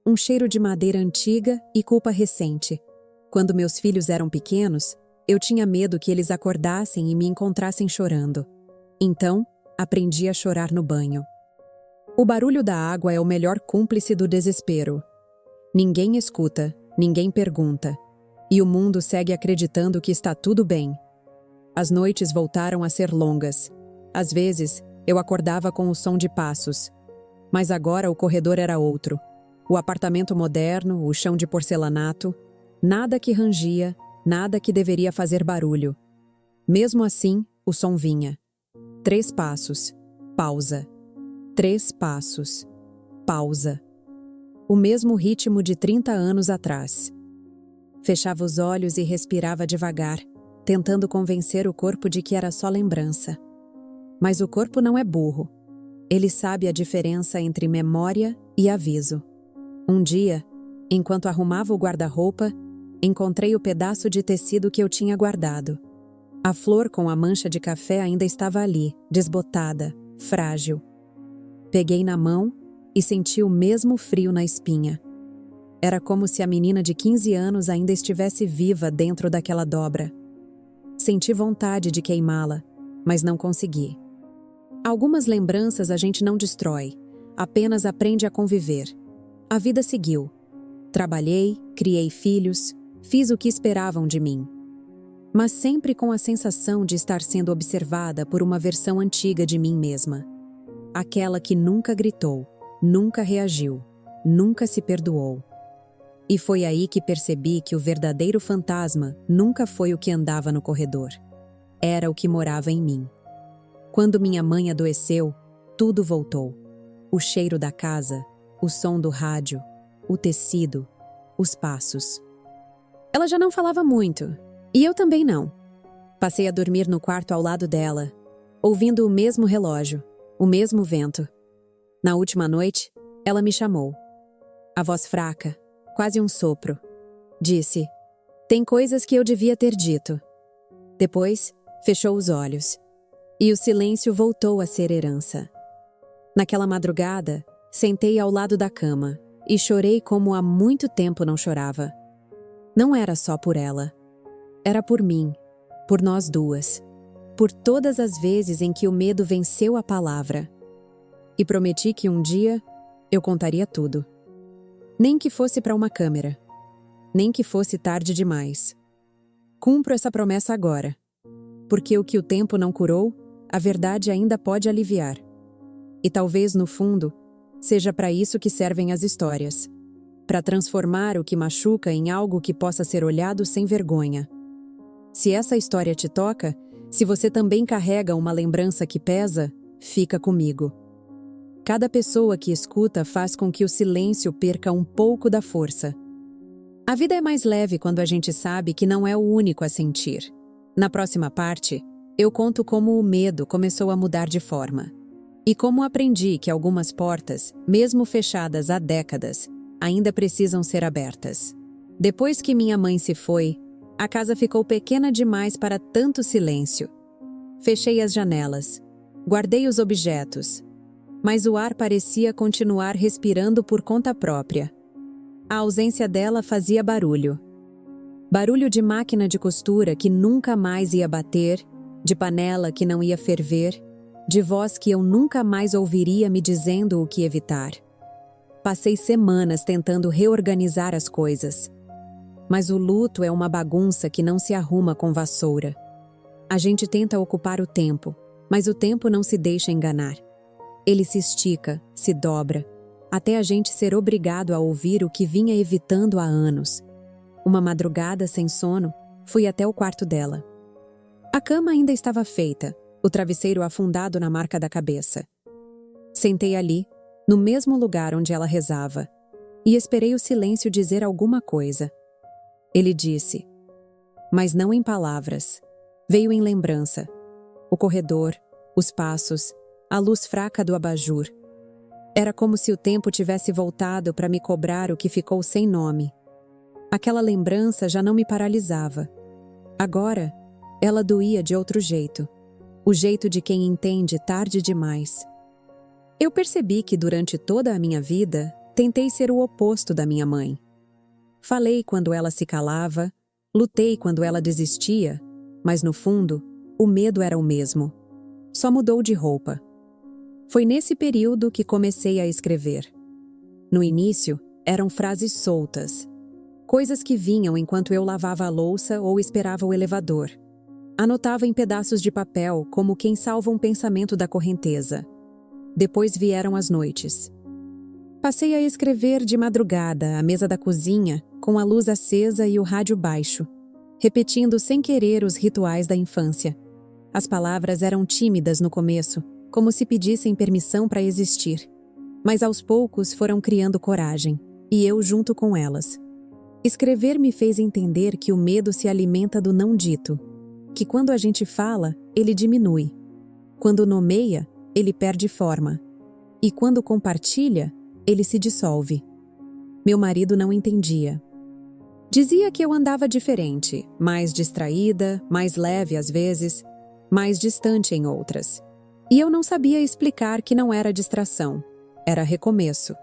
Um cheiro de madeira antiga e culpa recente. Quando meus filhos eram pequenos, eu tinha medo que eles acordassem e me encontrassem chorando. Então, aprendi a chorar no banho. O barulho da água é o melhor cúmplice do desespero. Ninguém escuta, ninguém pergunta. E o mundo segue acreditando que está tudo bem. As noites voltaram a ser longas. Às vezes, eu acordava com o som de passos. Mas agora o corredor era outro. O apartamento moderno, o chão de porcelanato, nada que rangia, nada que deveria fazer barulho. Mesmo assim, o som vinha. 3 passos. Pausa. 3 passos. Pausa. O mesmo ritmo de 30 anos atrás. Fechava os olhos e respirava devagar, tentando convencer o corpo de que era só lembrança. Mas o corpo não é burro. Ele sabe a diferença entre memória e aviso. Um dia, enquanto arrumava o guarda-roupa, encontrei o pedaço de tecido que eu tinha guardado. A flor com a mancha de café ainda estava ali, desbotada, frágil. Peguei na mão e senti o mesmo frio na espinha. Era como se a menina de 15 anos ainda estivesse viva dentro daquela dobra. Senti vontade de queimá-la, mas não consegui. Algumas lembranças a gente não destrói, apenas aprende a conviver. A vida seguiu. Trabalhei, criei filhos, fiz o que esperavam de mim. Mas sempre com a sensação de estar sendo observada por uma versão antiga de mim mesma. Aquela que nunca gritou, nunca reagiu, nunca se perdoou. E foi aí que percebi que o verdadeiro fantasma nunca foi o que andava no corredor. Era o que morava em mim. Quando minha mãe adoeceu, tudo voltou. O cheiro da casa, o som do rádio, o tecido, os passos. Ela já não falava muito, e eu também não. Passei a dormir no quarto ao lado dela, ouvindo o mesmo relógio, o mesmo vento. Na última noite, ela me chamou. A voz fraca, quase um sopro. Disse: "Tem coisas que eu devia ter dito." Depois, fechou os olhos. E o silêncio voltou a ser herança. Naquela madrugada, sentei ao lado da cama e chorei como há muito tempo não chorava. Não era só por ela. Era por mim, por nós duas, por todas as vezes em que o medo venceu a palavra. E prometi que um dia eu contaria tudo. Nem que fosse para uma câmera. Nem que fosse tarde demais. Cumpro essa promessa agora. Porque o que o tempo não curou, a verdade ainda pode aliviar. E talvez, no fundo, seja para isso que servem as histórias. Para transformar o que machuca em algo que possa ser olhado sem vergonha. Se essa história te toca, se você também carrega uma lembrança que pesa, fica comigo. Cada pessoa que escuta faz com que o silêncio perca um pouco da força. A vida é mais leve quando a gente sabe que não é o único a sentir. Na próxima parte, eu conto como o medo começou a mudar de forma. E como aprendi que algumas portas, mesmo fechadas há décadas, ainda precisam ser abertas. Depois que minha mãe se foi, a casa ficou pequena demais para tanto silêncio. Fechei as janelas, guardei os objetos, mas o ar parecia continuar respirando por conta própria. A ausência dela fazia barulho. Barulho de máquina de costura que nunca mais ia bater, de panela que não ia ferver, de voz que eu nunca mais ouviria me dizendo o que evitar. Passei semanas tentando reorganizar as coisas. Mas o luto é uma bagunça que não se arruma com vassoura. A gente tenta ocupar o tempo, mas o tempo não se deixa enganar. Ele se estica, se dobra, até a gente ser obrigado a ouvir o que vinha evitando há anos. Uma madrugada sem sono, fui até o quarto dela. A cama ainda estava feita, o travesseiro afundado na marca da cabeça. Sentei ali, no mesmo lugar onde ela rezava, e esperei o silêncio dizer alguma coisa. Ele disse, mas não em palavras. Veio em lembrança. O corredor, os passos, a luz fraca do abajur. Era como se o tempo tivesse voltado para me cobrar o que ficou sem nome. Aquela lembrança já não me paralisava. Agora, ela doía de outro jeito. O jeito de quem entende tarde demais. Eu percebi que durante toda a minha vida, tentei ser o oposto da minha mãe. Falei quando ela se calava, lutei quando ela desistia, mas no fundo, o medo era o mesmo. Só mudou de roupa. Foi nesse período que comecei a escrever. No início, eram frases soltas. Coisas que vinham enquanto eu lavava a louça ou esperava o elevador. Anotava em pedaços de papel como quem salva um pensamento da correnteza. Depois vieram as noites. Passei a escrever de madrugada, à mesa da cozinha, com a luz acesa e o rádio baixo, repetindo sem querer os rituais da infância. As palavras eram tímidas no começo, como se pedissem permissão para existir. Mas aos poucos foram criando coragem, e eu junto com elas. Escrever me fez entender que o medo se alimenta do não dito, que quando a gente fala, ele diminui. Quando nomeia, ele perde forma. E quando compartilha, ele se dissolve. Meu marido não entendia. Dizia que eu andava diferente, mais distraída, mais leve às vezes, mais distante em outras. E eu não sabia explicar que não era distração, era recomeço.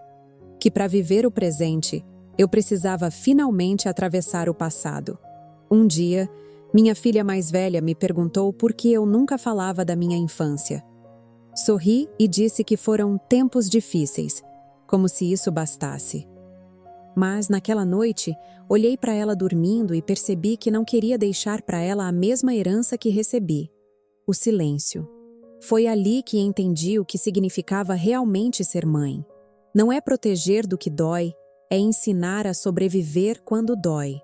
Que para viver o presente, eu precisava finalmente atravessar o passado. Um dia, minha filha mais velha me perguntou por que eu nunca falava da minha infância. Sorri e disse que foram tempos difíceis, como se isso bastasse. Mas, naquela noite, olhei para ela dormindo e percebi que não queria deixar para ela a mesma herança que recebi: o silêncio. Foi ali que entendi o que significava realmente ser mãe. Não é proteger do que dói, é ensinar a sobreviver quando dói.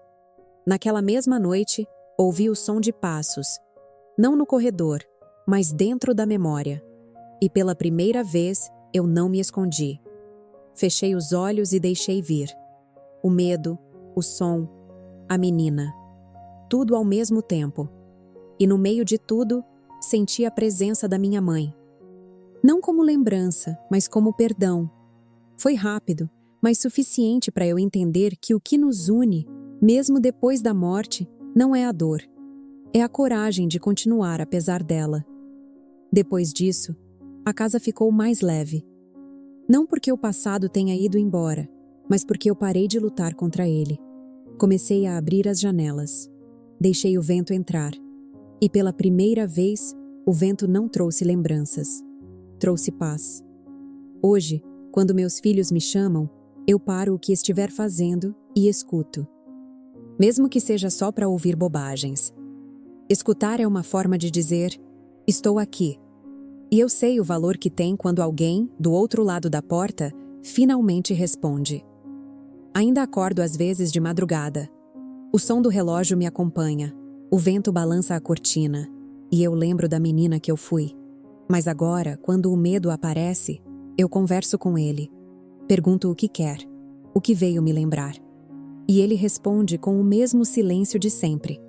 Naquela mesma noite, ouvi o som de passos, não no corredor, mas dentro da memória. E pela primeira vez, eu não me escondi. Fechei os olhos e deixei vir. O medo, o som, a menina. Tudo ao mesmo tempo. E no meio de tudo, senti a presença da minha mãe. Não como lembrança, mas como perdão. Foi rápido, mas suficiente para eu entender que o que nos une, mesmo depois da morte, não é a dor. É a coragem de continuar apesar dela. Depois disso, a casa ficou mais leve. Não porque o passado tenha ido embora, mas porque eu parei de lutar contra ele. Comecei a abrir as janelas. Deixei o vento entrar. E pela primeira vez, o vento não trouxe lembranças. Trouxe paz. Hoje, quando meus filhos me chamam, eu paro o que estiver fazendo e escuto. Mesmo que seja só para ouvir bobagens. Escutar é uma forma de dizer: estou aqui. E eu sei o valor que tem quando alguém, do outro lado da porta, finalmente responde. Ainda acordo às vezes de madrugada. O som do relógio me acompanha. O vento balança a cortina. E eu lembro da menina que eu fui. Mas agora, quando o medo aparece, eu converso com ele. Pergunto o que quer. O que veio me lembrar. E ele responde com o mesmo silêncio de sempre.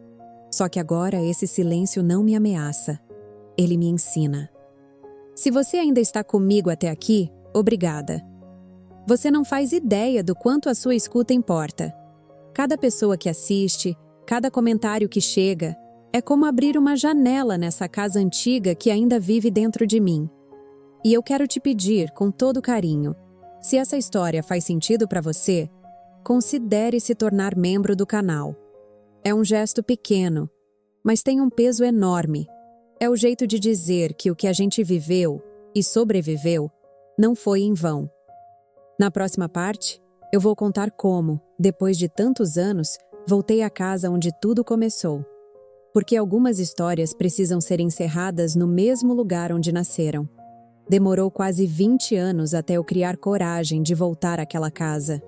Só que agora esse silêncio não me ameaça. Ele me ensina. Se você ainda está comigo até aqui, obrigada. Você não faz ideia do quanto a sua escuta importa. Cada pessoa que assiste, cada comentário que chega, é como abrir uma janela nessa casa antiga que ainda vive dentro de mim. E eu quero te pedir, com todo carinho, se essa história faz sentido para você, considere se tornar membro do canal. É um gesto pequeno, mas tem um peso enorme. É o jeito de dizer que o que a gente viveu e sobreviveu não foi em vão. Na próxima parte, eu vou contar como, depois de tantos anos, voltei à casa onde tudo começou. Porque algumas histórias precisam ser encerradas no mesmo lugar onde nasceram. Demorou quase 20 anos até eu criar coragem de voltar àquela casa.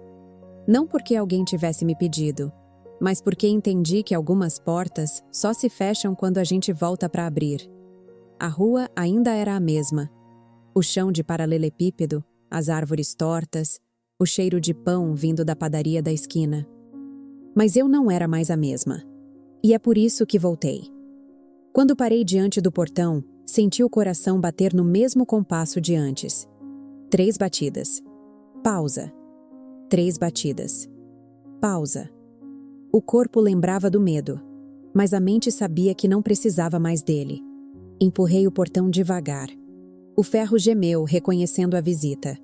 Não porque alguém tivesse me pedido, mas porque entendi que algumas portas só se fecham quando a gente volta para abrir. A rua ainda era a mesma. O chão de paralelepípedo, as árvores tortas, o cheiro de pão vindo da padaria da esquina. Mas eu não era mais a mesma. E é por isso que voltei. Quando parei diante do portão, senti o coração bater no mesmo compasso de antes. 3 batidas. Pausa. 3 batidas. Pausa. O corpo lembrava do medo, mas a mente sabia que não precisava mais dele. Empurrei o portão devagar. O ferro gemeu, reconhecendo a visita.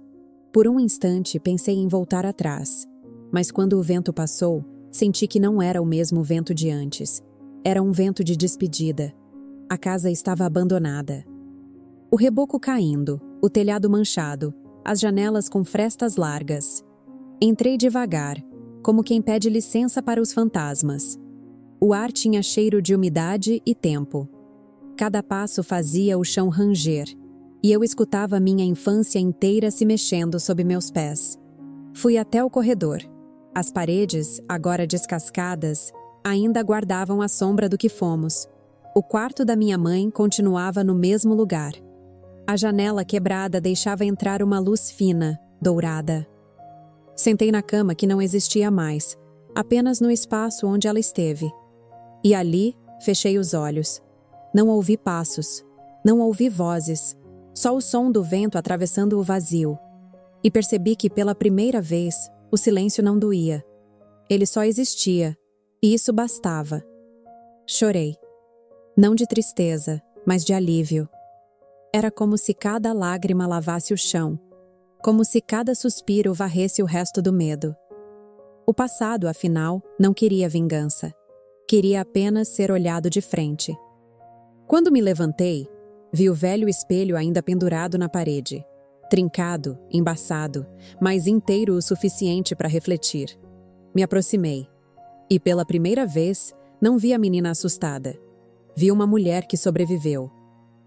Por um instante, pensei em voltar atrás, mas quando o vento passou, senti que não era o mesmo vento de antes. Era um vento de despedida. A casa estava abandonada. O reboco caindo, o telhado manchado, as janelas com frestas largas. Entrei devagar, como quem pede licença para os fantasmas. O ar tinha cheiro de umidade e tempo. Cada passo fazia o chão ranger, e eu escutava minha infância inteira se mexendo sob meus pés. Fui até o corredor. As paredes, agora descascadas, ainda guardavam a sombra do que fomos. O quarto da minha mãe continuava no mesmo lugar. A janela quebrada deixava entrar uma luz fina, dourada. Sentei na cama que não existia mais, apenas no espaço onde ela esteve. E ali, fechei os olhos. Não ouvi passos, não ouvi vozes, só o som do vento atravessando o vazio. E percebi que, pela primeira vez, o silêncio não doía. Ele só existia, e isso bastava. Chorei. Não de tristeza, mas de alívio. Era como se cada lágrima lavasse o chão, como se cada suspiro varresse o resto do medo. O passado, afinal, não queria vingança. Queria apenas ser olhado de frente. Quando me levantei, vi o velho espelho ainda pendurado na parede. Trincado, embaçado, mas inteiro o suficiente para refletir. Me aproximei. E pela primeira vez, não vi a menina assustada. Vi uma mulher que sobreviveu.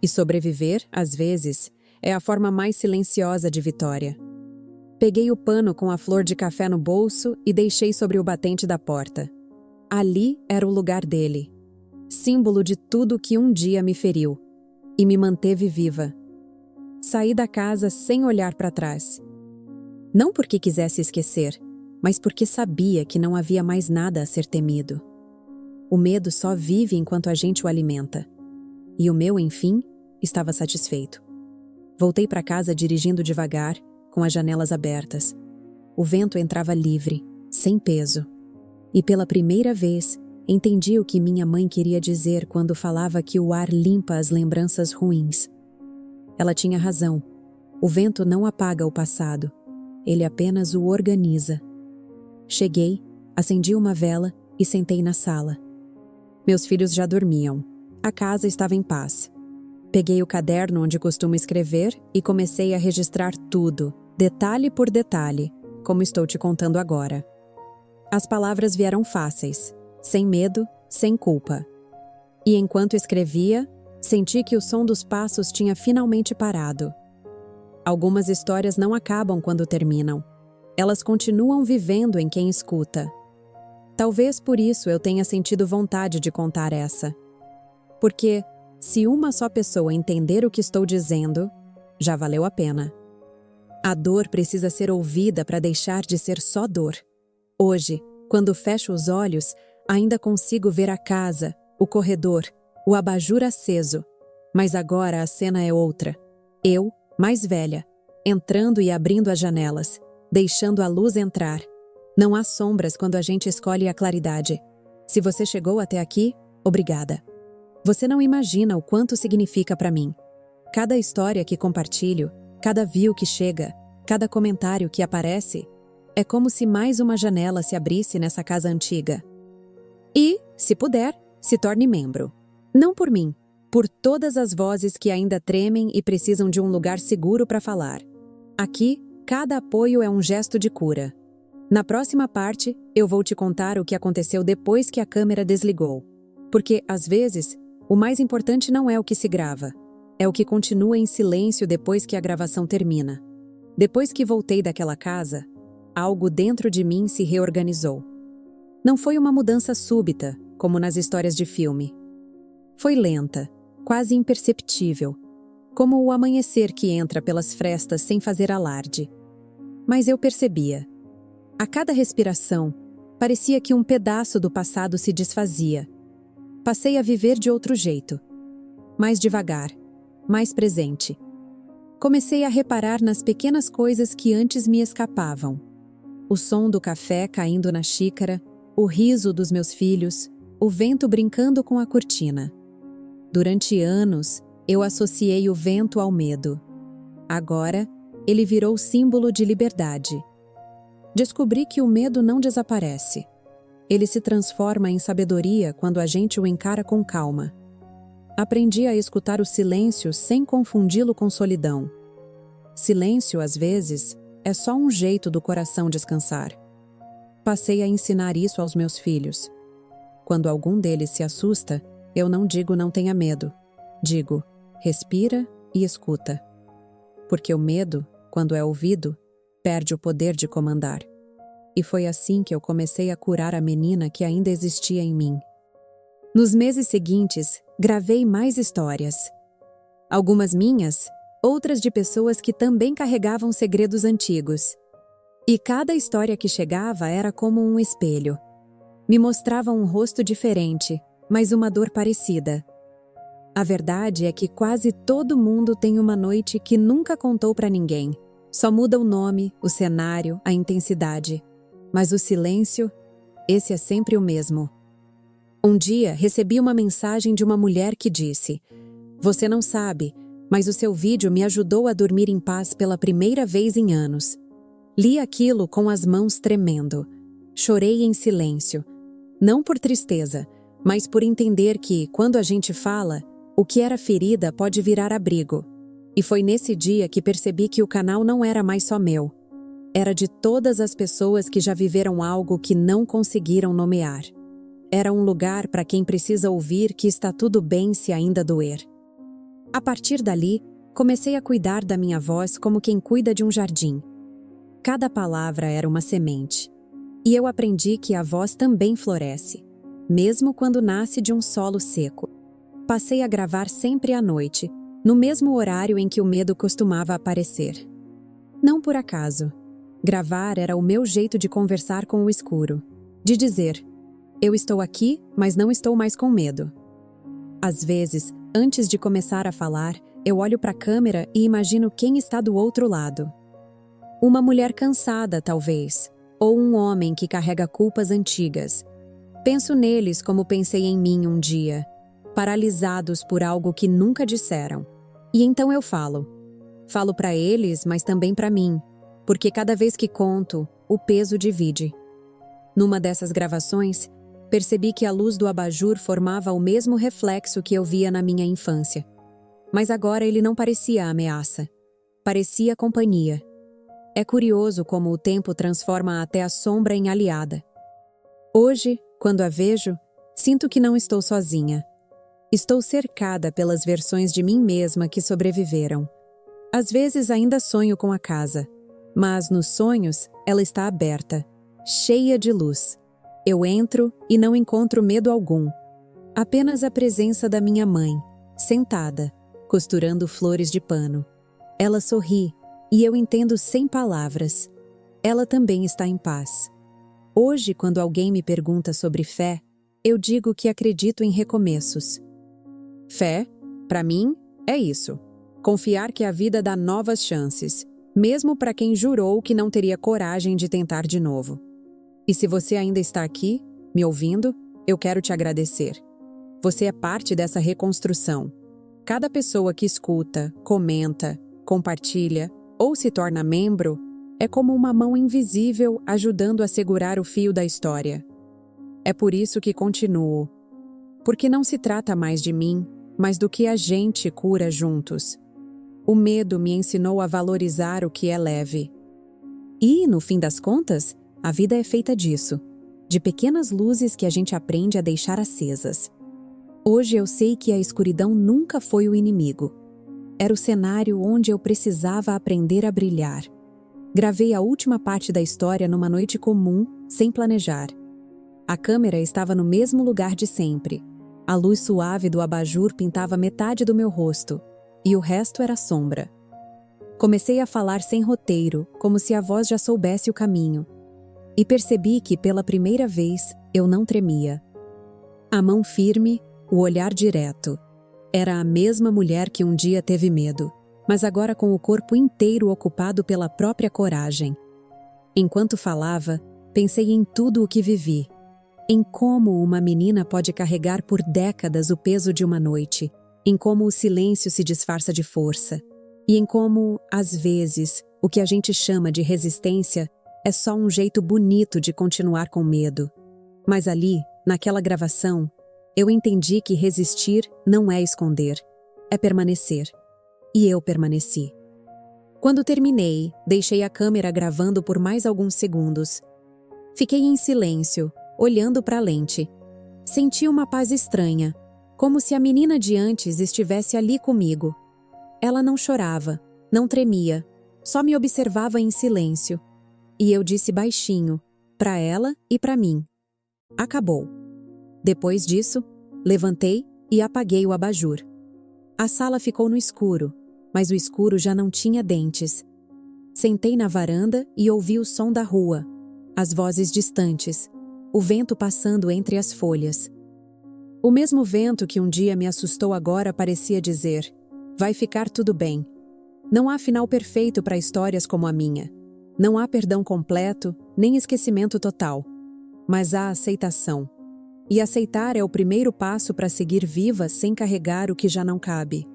E sobreviver, às vezes, é a forma mais silenciosa de vitória. Peguei o pano com a flor de café no bolso e deixei sobre o batente da porta. Ali era o lugar dele. Símbolo de tudo que um dia me feriu. E me manteve viva. Saí da casa sem olhar para trás. Não porque quisesse esquecer, mas porque sabia que não havia mais nada a ser temido. O medo só vive enquanto a gente o alimenta. E o meu, enfim, estava satisfeito. Voltei para casa dirigindo devagar, com as janelas abertas. O vento entrava livre, sem peso. E pela primeira vez, entendi o que minha mãe queria dizer quando falava que o ar limpa as lembranças ruins. Ela tinha razão. O vento não apaga o passado. Ele apenas o organiza. Cheguei, acendi uma vela e sentei na sala. Meus filhos já dormiam. A casa estava em paz. Peguei o caderno onde costumo escrever e comecei a registrar tudo, detalhe por detalhe, como estou te contando agora. As palavras vieram fáceis, sem medo, sem culpa. E enquanto escrevia, senti que o som dos passos tinha finalmente parado. Algumas histórias não acabam quando terminam. Elas continuam vivendo em quem escuta. Talvez por isso eu tenha sentido vontade de contar essa. Porque, se uma só pessoa entender o que estou dizendo, já valeu a pena. A dor precisa ser ouvida para deixar de ser só dor. Hoje, quando fecho os olhos, ainda consigo ver a casa, o corredor, o abajur aceso. Mas agora a cena é outra. Eu, mais velha, entrando e abrindo as janelas, deixando a luz entrar. Não há sombras quando a gente escolhe a claridade. Se você chegou até aqui, obrigada. Você não imagina o quanto significa para mim. Cada história que compartilho, cada view que chega, cada comentário que aparece, é como se mais uma janela se abrisse nessa casa antiga. E, se puder, se torne membro. Não por mim, por todas as vozes que ainda tremem e precisam de um lugar seguro para falar. Aqui, cada apoio é um gesto de cura. Na próxima parte, eu vou te contar o que aconteceu depois que a câmera desligou. Porque, às vezes, o mais importante não é o que se grava, é o que continua em silêncio depois que a gravação termina. Depois que voltei daquela casa, algo dentro de mim se reorganizou. Não foi uma mudança súbita, como nas histórias de filme. Foi lenta, quase imperceptível, como o amanhecer que entra pelas frestas sem fazer alarde. Mas eu percebia. A cada respiração, parecia que um pedaço do passado se desfazia. Passei a viver de outro jeito. Mais devagar, mais presente. Comecei a reparar nas pequenas coisas que antes me escapavam. O som do café caindo na xícara, o riso dos meus filhos, o vento brincando com a cortina. Durante anos, eu associei o vento ao medo. Agora, ele virou símbolo de liberdade. Descobri que o medo não desaparece. Ele se transforma em sabedoria quando a gente o encara com calma. Aprendi a escutar o silêncio sem confundi-lo com solidão. Silêncio, às vezes, é só um jeito do coração descansar. Passei a ensinar isso aos meus filhos. Quando algum deles se assusta, eu não digo não tenha medo. Digo, respira e escuta. Porque o medo, quando é ouvido, perde o poder de comandar. E foi assim que eu comecei a curar a menina que ainda existia em mim. Nos meses seguintes, gravei mais histórias. Algumas minhas, outras de pessoas que também carregavam segredos antigos. E cada história que chegava era como um espelho. Me mostrava um rosto diferente, mas uma dor parecida. A verdade é que quase todo mundo tem uma noite que nunca contou para ninguém. Só muda o nome, o cenário, a intensidade. Mas o silêncio, esse é sempre o mesmo. Um dia, recebi uma mensagem de uma mulher que disse: "Você não sabe, mas o seu vídeo me ajudou a dormir em paz pela primeira vez em anos." Li aquilo com as mãos tremendo. Chorei em silêncio. Não por tristeza, mas por entender que, quando a gente fala, o que era ferida pode virar abrigo. E foi nesse dia que percebi que o canal não era mais só meu. Era de todas as pessoas que já viveram algo que não conseguiram nomear. Era um lugar para quem precisa ouvir que está tudo bem se ainda doer. A partir dali, comecei a cuidar da minha voz como quem cuida de um jardim. Cada palavra era uma semente. E eu aprendi que a voz também floresce, mesmo quando nasce de um solo seco. Passei a gravar sempre à noite, no mesmo horário em que o medo costumava aparecer. Não por acaso. Gravar era o meu jeito de conversar com o escuro. De dizer, eu estou aqui, mas não estou mais com medo. Às vezes, antes de começar a falar, eu olho para a câmera e imagino quem está do outro lado. Uma mulher cansada, talvez, ou um homem que carrega culpas antigas. Penso neles como pensei em mim um dia, paralisados por algo que nunca disseram. E então eu falo. Falo para eles, mas também para mim, porque cada vez que conto, o peso divide. Numa dessas gravações, percebi que a luz do abajur formava o mesmo reflexo que eu via na minha infância. Mas agora ele não parecia ameaça. Parecia companhia. É curioso como o tempo transforma até a sombra em aliada. Hoje, quando a vejo, sinto que não estou sozinha. Estou cercada pelas versões de mim mesma que sobreviveram. Às vezes ainda sonho com a casa, mas nos sonhos ela está aberta, cheia de luz. Eu entro e não encontro medo algum. Apenas a presença da minha mãe, sentada, costurando flores de pano. Ela sorri e eu entendo sem palavras. Ela também está em paz. Hoje, quando alguém me pergunta sobre fé, eu digo que acredito em recomeços. Fé, para mim, é isso. Confiar que a vida dá novas chances, mesmo para quem jurou que não teria coragem de tentar de novo. E se você ainda está aqui, me ouvindo, eu quero te agradecer. Você é parte dessa reconstrução. Cada pessoa que escuta, comenta, compartilha ou se torna membro é como uma mão invisível ajudando a segurar o fio da história. É por isso que continuo. Porque não se trata mais de mim, mas do que a gente cura juntos. O medo me ensinou a valorizar o que é leve. E, no fim das contas, a vida é feita disso, de pequenas luzes que a gente aprende a deixar acesas. Hoje eu sei que a escuridão nunca foi o inimigo. Era o cenário onde eu precisava aprender a brilhar. Gravei a última parte da história numa noite comum, sem planejar. A câmera estava no mesmo lugar de sempre. A luz suave do abajur pintava metade do meu rosto, e o resto era sombra. Comecei a falar sem roteiro, como se a voz já soubesse o caminho. E percebi que, pela primeira vez, eu não tremia. A mão firme, o olhar direto. Era a mesma mulher que um dia teve medo, mas agora com o corpo inteiro ocupado pela própria coragem. Enquanto falava, pensei em tudo o que vivi. Em como uma menina pode carregar por décadas o peso de uma noite, em como o silêncio se disfarça de força, e em como, às vezes, o que a gente chama de resistência é só um jeito bonito de continuar com medo. Mas ali, naquela gravação, eu entendi que resistir não é esconder, é permanecer. E eu permaneci. Quando terminei, deixei a câmera gravando por mais alguns segundos. Fiquei em silêncio, olhando para a lente. Senti uma paz estranha, como se a menina de antes estivesse ali comigo. Ela não chorava, não tremia, só me observava em silêncio. E eu disse baixinho, para ela e para mim: acabou. Depois disso, levantei e apaguei o abajur. A sala ficou no escuro, mas o escuro já não tinha dentes. Sentei na varanda e ouvi o som da rua, as vozes distantes, o vento passando entre as folhas. O mesmo vento que um dia me assustou agora parecia dizer: vai ficar tudo bem. Não há final perfeito para histórias como a minha. Não há perdão completo, nem esquecimento total. Mas há aceitação. E aceitar é o primeiro passo para seguir viva sem carregar o que já não cabe.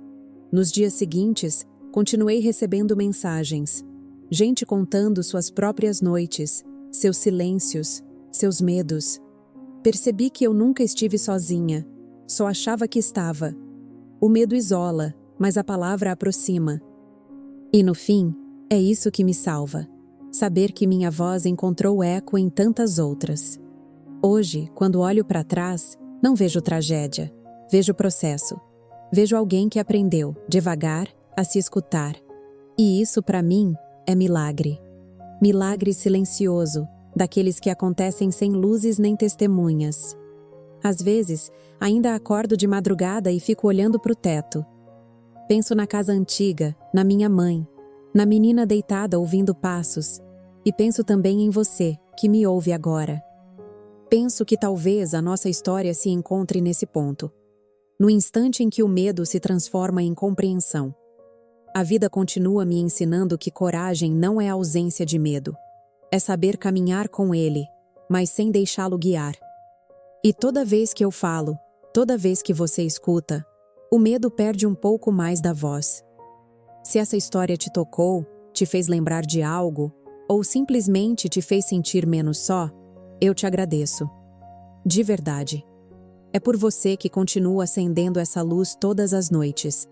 Nos dias seguintes, continuei recebendo mensagens. Gente contando suas próprias noites, seus silêncios, seus medos. Percebi que eu nunca estive sozinha, só achava que estava. O medo isola, mas a palavra aproxima. E no fim, é isso que me salva. Saber que minha voz encontrou eco em tantas outras. Hoje, quando olho para trás, não vejo tragédia, vejo processo. Vejo alguém que aprendeu, devagar, a se escutar. E isso, para mim, é milagre. Milagre silencioso, daqueles que acontecem sem luzes nem testemunhas. Às vezes, ainda acordo de madrugada e fico olhando para o teto. Penso na casa antiga, na minha mãe, na menina deitada ouvindo passos, e penso também em você, que me ouve agora. Penso que talvez a nossa história se encontre nesse ponto. No instante em que o medo se transforma em compreensão. A vida continua me ensinando que coragem não é ausência de medo. É saber caminhar com ele, mas sem deixá-lo guiar. E toda vez que eu falo, toda vez que você escuta, o medo perde um pouco mais da voz. Se essa história te tocou, te fez lembrar de algo, ou simplesmente te fez sentir menos só, eu te agradeço. De verdade. É por você que continuo acendendo essa luz todas as noites.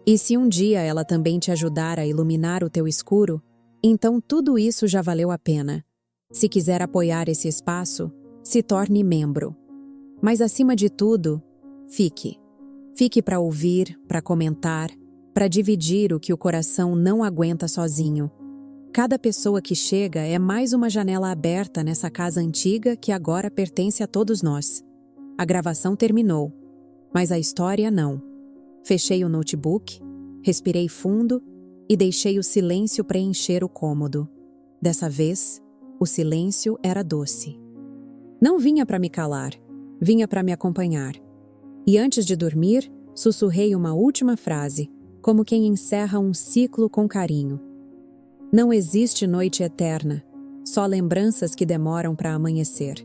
E se um dia ela também te ajudar a iluminar o teu escuro, então tudo isso já valeu a pena. Se quiser apoiar esse espaço, se torne membro. Mas acima de tudo, fique. Fique para ouvir, para comentar, para dividir o que o coração não aguenta sozinho. Cada pessoa que chega é mais uma janela aberta nessa casa antiga que agora pertence a todos nós. A gravação terminou, mas a história não. Fechei o notebook, respirei fundo e deixei o silêncio preencher o cômodo. Dessa vez, o silêncio era doce. Não vinha para me calar, vinha para me acompanhar. E antes de dormir, sussurrei uma última frase, como quem encerra um ciclo com carinho. Não existe noite eterna, só lembranças que demoram para amanhecer.